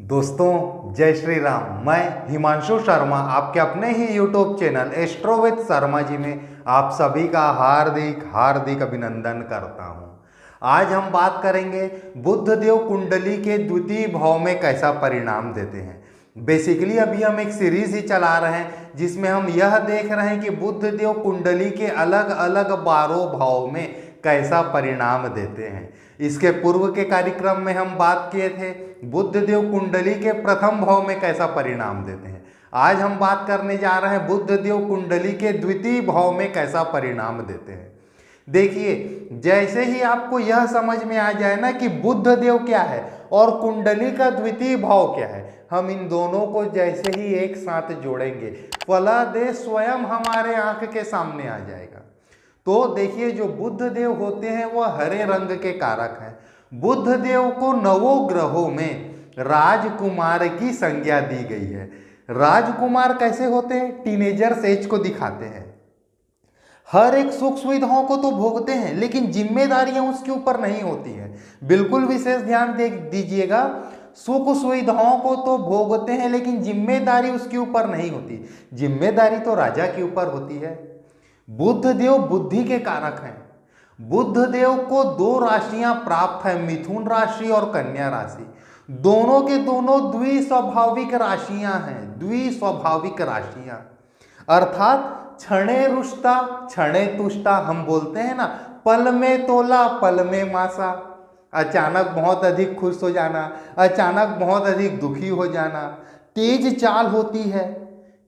दोस्तों जय श्री राम। मैं हिमांशु शर्मा आपके अपने ही YouTube channel astro with Sharma ji में आप सभी का हार्दिक हार्दिक अभिनंदन करता हूं। आज हम बात करेंगे बुध देव कुंडली के द्वितीय भाव में कैसा परिणाम देते हैं। बेसिकली अभी हम एक सीरीज ही चला रहे हैं जिसमें हम यह देख रहे हैं कि बुध देव कुंडली के अलग अलग 12 भाव में कैसा परिणाम देते हैं। इसके पूर्व के कार्यक्रम में हम बात किए थे बुध देव कुंडली के प्रथम भाव में कैसा परिणाम देते हैं। आज हम बात करने जा रहे हैं बुध देव कुंडली के द्वितीय भाव में कैसा परिणाम देते हैं। देखिए, जैसे ही आपको यह समझ में आ जाए ना कि बुध देव क्या है और कुंडली का द्वितीय भाव क्या है, हम इन दोनों को जैसे ही एक साथ जोड़ेंगे फलादेश स्वयं हमारे आंख के सामने आ जाएगा। तो देखिए, जो बुध देव होते हैं वह हरे रंग के कारक हैं। बुध देव को नवों ग्रहों में राजकुमार की संज्ञा दी गई है। राजकुमार कैसे होते हैं? टीनेजर्स एज को दिखाते हैं। हर एक सुख सुविधाओं को तो भोगते हैं लेकिन जिम्मेदारियां उसके ऊपर नहीं होती हैं। बिल्कुल विशेष ध्यान दे दीजिएगा, सुख सुविधाओं को तो भोगते हैं लेकिन जिम्मेदारी उसके ऊपर नहीं होती। जिम्मेदारी तो राजा के ऊपर होती है। बुध देव बुद्धि के कारक हैं। बुध देव को 2 राशियां प्राप्त है, मिथुन राशि और कन्या राशि। दोनों के दोनों द्विस्वाभाविक राशियां हैं। द्विस्वाभाविक राशियां अर्थात क्षणे रुष्टा क्षणे तुष्टा। हम बोलते हैं ना, पल में तोला पल में मासा। अचानक बहुत अधिक खुश हो जाना, अचानक बहुत अधिक दुखी हो जाना, तेज चाल होती है।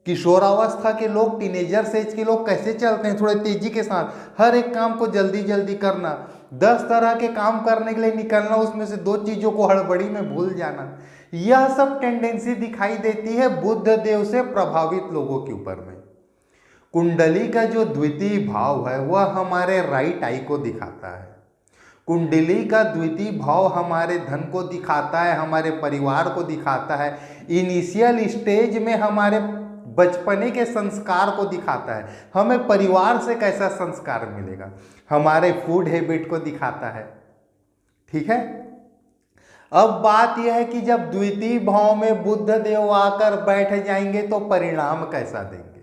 किशोरावस्था के लोग, टीनेजर एज के लोग कैसे चलते हैं? थोड़े तेजी के साथ, हर एक काम को जल्दी जल्दी करना, 10 तरह के काम करने के लिए निकलना, उसमें से 2 चीजों को हड़बड़ी में भूल जाना। यह सब टेंडेंसी दिखाई देती है बुध देव से प्रभावित लोगों के ऊपर में। कुंडली का जो द्वितीय भाव है वह हमारे राइट आई को दिखाता है। कुंडली का द्वितीय भाव हमारे धन को दिखाता है, हमारे परिवार को दिखाता है, इनिशियल स्टेज में हमारे बचपने के संस्कार को दिखाता है, हमें परिवार से कैसा संस्कार मिलेगा, हमारे फूड हैबिट को दिखाता है। ठीक है, अब बात यह है कि जब द्वितीय भाव में बुध देव आकर बैठ जाएंगे तो परिणाम कैसा देंगे।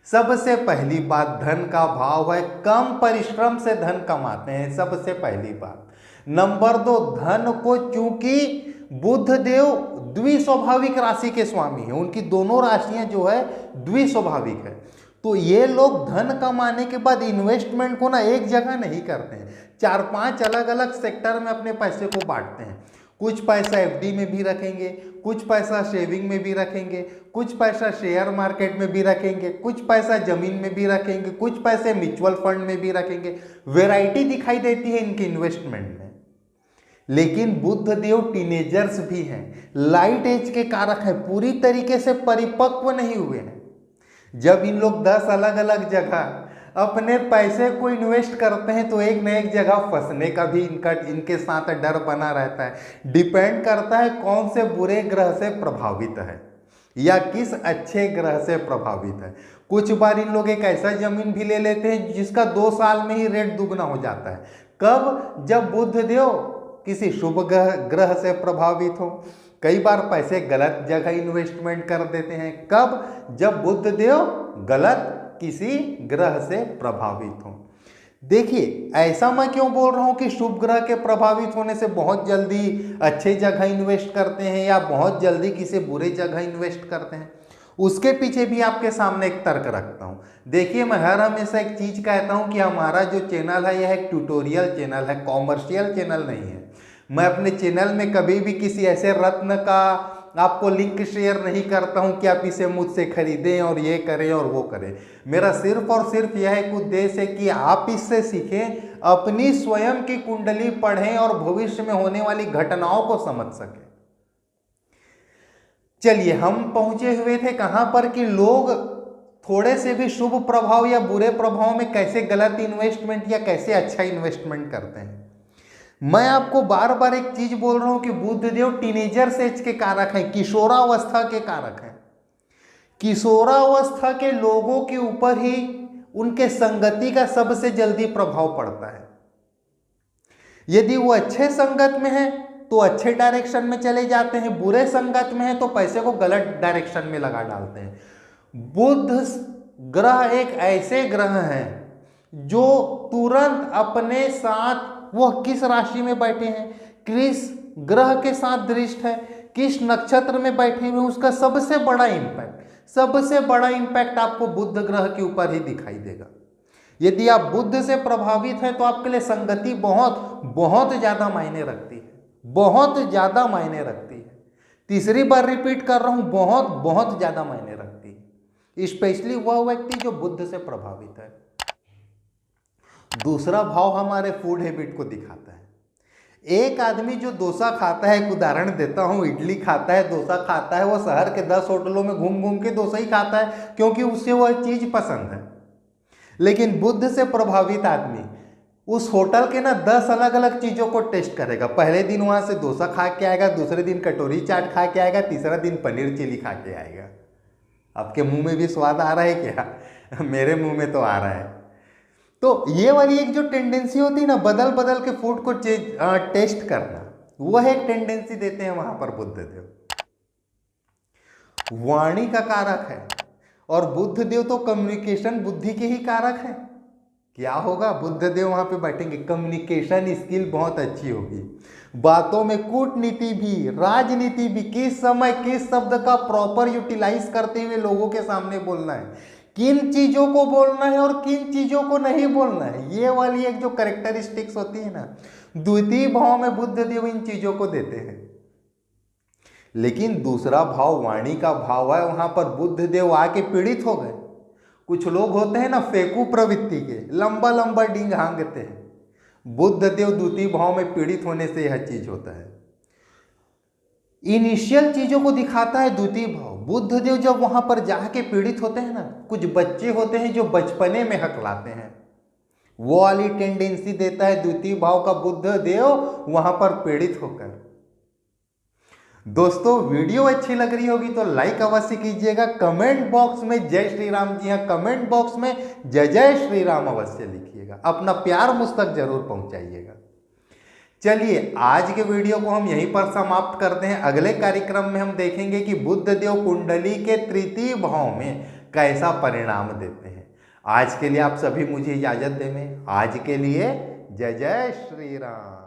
सबसे पहली बात धन का भाव है, कम परिश्रम से धन कमाते हैं, सबसे पहली बात। नंबर 2, धन को चूंकि बुध देव द्विस्वाभाविक राशि के स्वामी हैं, उनकी दोनों राशियां जो है द्विस्वाभाविक है, तो ये लोग धन कमाने के बाद इन्वेस्टमेंट को ना एक जगह नहीं करते हैं, 4-5 अलग अलग सेक्टर में अपने पैसे को बांटते हैं। कुछ पैसा एफडी में भी रखेंगे, कुछ पैसा सेविंग में भी रखेंगे, कुछ पैसा शेयर मार्केट में भी रखेंगे, कुछ पैसा जमीन में भी रखेंगे, कुछ पैसे म्यूचुअल फंड में भी रखेंगे। वैरायटी दिखाई देती है इनके इन्वेस्टमेंट में। लेकिन बुध देव टीनेजर्स भी हैं, लाइट एज के कारक हैं, पूरी तरीके से परिपक्व नहीं हुए हैं। जब इन लोग 10 अलग अलग जगह अपने पैसे को इन्वेस्ट करते हैं तो एक न एक जगह फंसने का भी इनके साथ डर बना रहता है। डिपेंड करता है कौन से बुरे ग्रह से प्रभावित है या किस अच्छे ग्रह से प्रभावित है। कुछ बार इन लोग एक ऐसा जमीन भी ले लेते हैं जिसका 2 साल में ही रेट दुगना हो जाता है। कब? जब बुध देव किसी शुभ ग्रह से प्रभावित हो। कई बार पैसे गलत जगह इन्वेस्टमेंट कर देते हैं। कब? जब बुध देव गलत किसी ग्रह से प्रभावित हो। देखिए, ऐसा मैं क्यों बोल रहा हूं कि शुभ ग्रह के प्रभावित होने से बहुत जल्दी अच्छे जगह इन्वेस्ट करते हैं या बहुत जल्दी किसी बुरे जगह इन्वेस्ट करते हैं, उसके पीछे भी आपके सामने एक तर्क रखता हूं। देखिए, मैं हर हमेशा एक चीज कहता हूं कि हमारा जो चैनल है यह एक ट्यूटोरियल चैनल है, कॉमर्शियल चैनल नहीं है। मैं अपने चैनल में कभी भी किसी ऐसे रत्न का आपको लिंक शेयर नहीं करता हूं कि आप इसे मुझसे खरीदें और ये करें और वो करें। मेरा सिर्फ और सिर्फ यह एक उद्देश्य है कि आप इससे सीखें, अपनी स्वयं की कुंडली पढ़ें और भविष्य में होने वाली घटनाओं को समझ सकें। चलिए, हम पहुंचे हुए थे कहां पर कि लोग थोड़े से भी शुभ प्रभाव या बुरे प्रभाव में कैसे गलत इन्वेस्टमेंट या कैसे अच्छा इन्वेस्टमेंट करते हैं। मैं आपको बार बार एक चीज बोल रहा हूं कि बुध देव टीनेजर एज के कारक हैं, किशोरावस्था के कारक हैं। किशोरावस्था के लोगों के ऊपर ही उनके संगति का सबसे जल्दी प्रभाव पड़ता है। यदि वो अच्छे संगत में है तो अच्छे डायरेक्शन में चले जाते हैं, बुरे संगत में हैं तो पैसे को गलत डायरेक्शन में लगा डालते हैं। बुध ग्रह एक ऐसे ग्रह हैं जो तुरंत अपने साथ, वह किस राशि में बैठे हैं, किस ग्रह के साथ दृष्ट है, किस नक्षत्र में बैठे हुए, उसका सबसे बड़ा इंपैक्ट आपको बुध ग्रह के ऊपर ही दिखाई देगा। यदि आप बुध से प्रभावित हैं तो आपके लिए संगति बहुत ज्यादा मायने रखती है, बहुत ज्यादा मायने रखती है। तीसरी बार रिपीट कर रहा हूं, बहुत ज्यादा मायने रखती है, स्पेशली वह व्यक्ति जो बुध से प्रभावित है। दूसरा भाव हमारे फूड हैबिट को दिखाता है। एक आदमी जो डोसा खाता है, एक उदाहरण देता हूं, इडली खाता है, डोसा खाता है, वो शहर के 10 होटलों में घूम घूम के डोसा ही खाता है क्योंकि उससे वह चीज पसंद है। लेकिन बुध से प्रभावित आदमी उस होटल के 10 अलग अलग चीजों को टेस्ट करेगा। पहले दिन वहां से डोसा खा के आएगा, दूसरे दिन कटोरी चाट खा के आएगा, तीसरा दिन पनीर चिली खा के आएगा। आपके मुंह में भी स्वाद आ रहा है क्या? मेरे मुंह में तो आ रहा है। तो ये वाली एक जो टेंडेंसी होती है ना, बदल बदल के फूड को टेस्ट करना, वह एक टेंडेंसी देते हैं वहां पर बुधदेव। वाणी का कारक है और बुधदेव तो कम्युनिकेशन बुद्धि के ही कारक है। क्या होगा? बुधदेव वहां पे बैठेंगे, कम्युनिकेशन स्किल बहुत अच्छी होगी, बातों में कूटनीति भी, राजनीति भी, किस समय किस शब्द का प्रॉपर यूटिलाइज करते हुए लोगों के सामने बोलना है, किन चीजों को बोलना है और किन चीजों को नहीं बोलना है, ये वाली एक जो कैरेक्टरिस्टिक्स होती है ना, द्वितीय भाव में बुधदेव इन चीजों को देते हैं। लेकिन दूसरा भाव वाणी का भाव है, वहां पर बुधदेव आके पीड़ित हो गए। कुछ लोग होते हैं ना फेकू प्रवृत्ति के, लंबा लंबा डींग हांगते हैं। बुधदेव द्वितीय भाव में पीड़ित होने से यह चीज होता है। इनिशियल चीजों को दिखाता है द्वितीय भाव। बुधदेव जब वहां पर जाके पीड़ित होते हैं ना, कुछ बच्चे होते हैं जो बचपने में हकलाते हैं, वो वाली टेंडेंसी देता है द्वितीय भाव का बुधदेव वहां पर पीड़ित होकर। दोस्तों, वीडियो अच्छी लग रही होगी तो लाइक अवश्य कीजिएगा। कमेंट बॉक्स में जय श्री राम, जी हाँ, कमेंट बॉक्स में जय जय श्री राम अवश्य लिखिएगा। अपना प्यार मुझ तक जरूर पहुंचाइएगा। चलिए, आज के वीडियो को हम यहीं पर समाप्त करते हैं। अगले कार्यक्रम में हम देखेंगे कि बुधदेव कुंडली के तृतीय भाव में कैसा परिणाम देते हैं। आज के लिए आप सभी मुझे इजाजत दें। आज के लिए जय जय श्री राम।